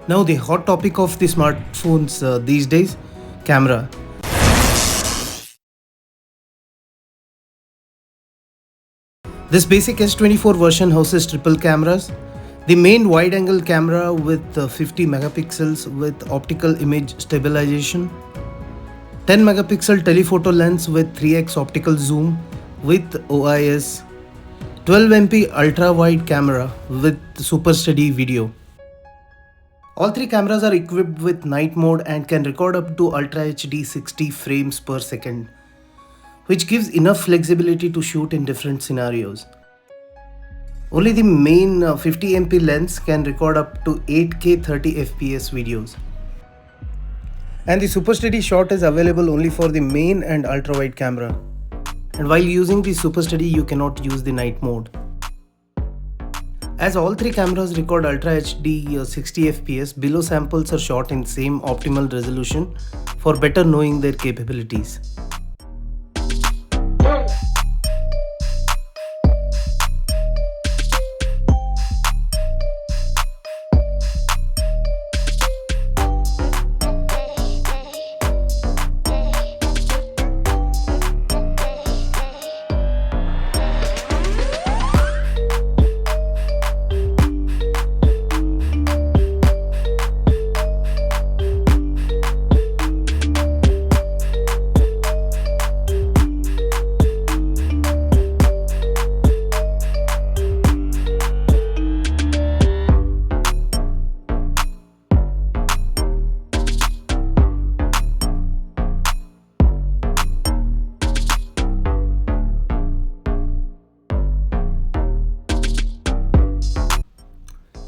Now the hot topic of the smartphones these days, camera. This basic S24 version houses triple cameras. The main wide-angle camera with 50 megapixels with optical image stabilization, 10 megapixel telephoto lens with 3x optical zoom with OIS, 12 MP ultra-wide camera with super steady video. All three cameras are equipped with night mode and can record up to Ultra HD 60 frames per second, which gives enough flexibility to shoot in different scenarios. Only the main 50 MP lens can record up to 8K 30 FPS videos. And the super steady shot is available only for the main and ultra wide camera. And while using the super steady, you cannot use the night mode. As all three cameras record Ultra HD 60 FPS, below samples are shot in same optimal resolution for better knowing their capabilities.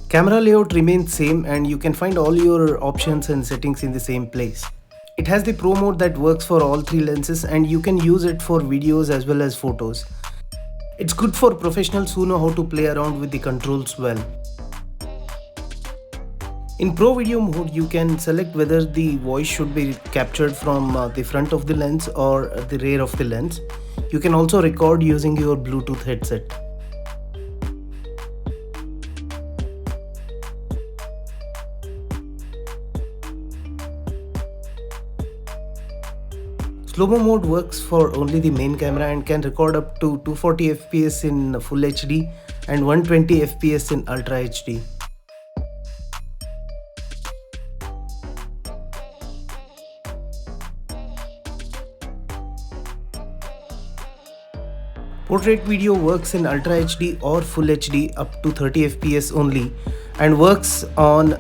Camera layout remains same and you can find all your options and settings in the same place. It has the Pro mode that works for all three lenses and you can use it for videos as well as photos. It's good for professionals who know how to play around with the controls well. In Pro Video mode, you can select whether the voice should be captured from the front of the lens or the rear of the lens. You can also record using your Bluetooth headset. Slow-mo mode works for only the main camera and can record up to 240 FPS in Full HD and 120 FPS in Ultra HD. Portrait video works in Ultra HD or Full HD up to 30 FPS only and works on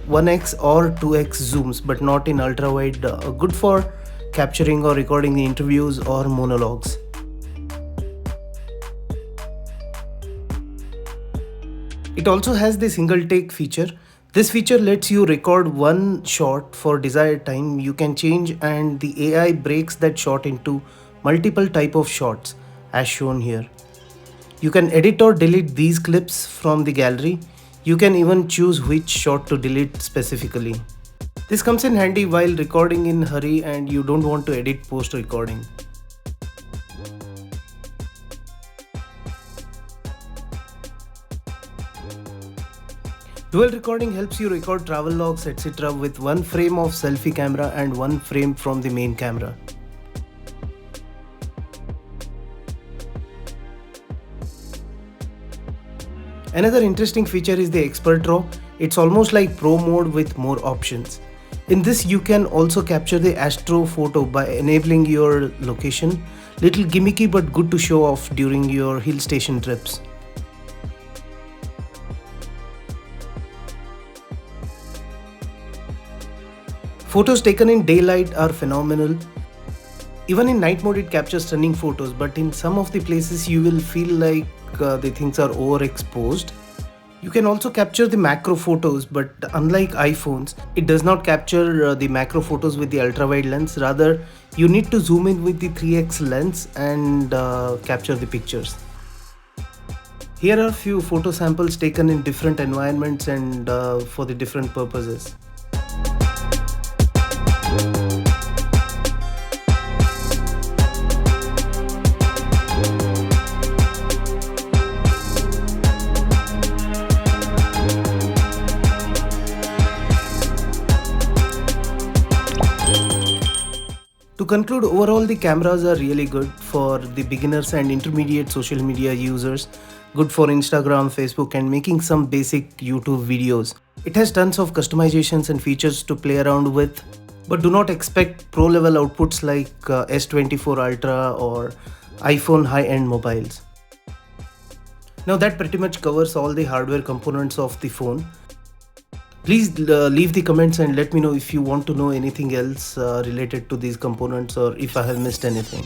1x or 2x zooms but not in ultra wide, good for capturing or recording the interviews or monologues. It also has the single take feature. This feature lets you record one shot for desired time. You can change and the AI breaks that shot into multiple type of shots as shown here. You can edit or delete these clips from the gallery. You can even choose which shot to delete specifically. This comes in handy while recording in hurry and you don't want to edit post-recording. Dual recording helps you record travel logs etc. with one frame of selfie camera and one frame from the main camera. Another interesting feature is the Expert RAW. It's almost like Pro mode with more options. In this you can also capture the astro photo by enabling your location. Little gimmicky but good to show off during your hill station trips. Photos taken in daylight are phenomenal. Even in night mode it captures stunning photos, but in some of the places you will feel like the things are overexposed. You can also capture the macro photos, but unlike iPhones, it does not capture the macro photos with the ultra wide lens. Rather, you need to zoom in with the 3x lens and capture the pictures. Here are few photo samples taken in different environments and for the different purposes. To conclude, overall the cameras are really good for the beginners and intermediate social media users, good for Instagram, Facebook, and making some basic YouTube videos. It has tons of customizations and features to play around with, but do not expect pro level outputs like S24 Ultra or iPhone high-end mobiles. Now that pretty much covers all the hardware components of the phone. Please leave the comments and let me know if you want to know anything else related to these components or if I have missed anything.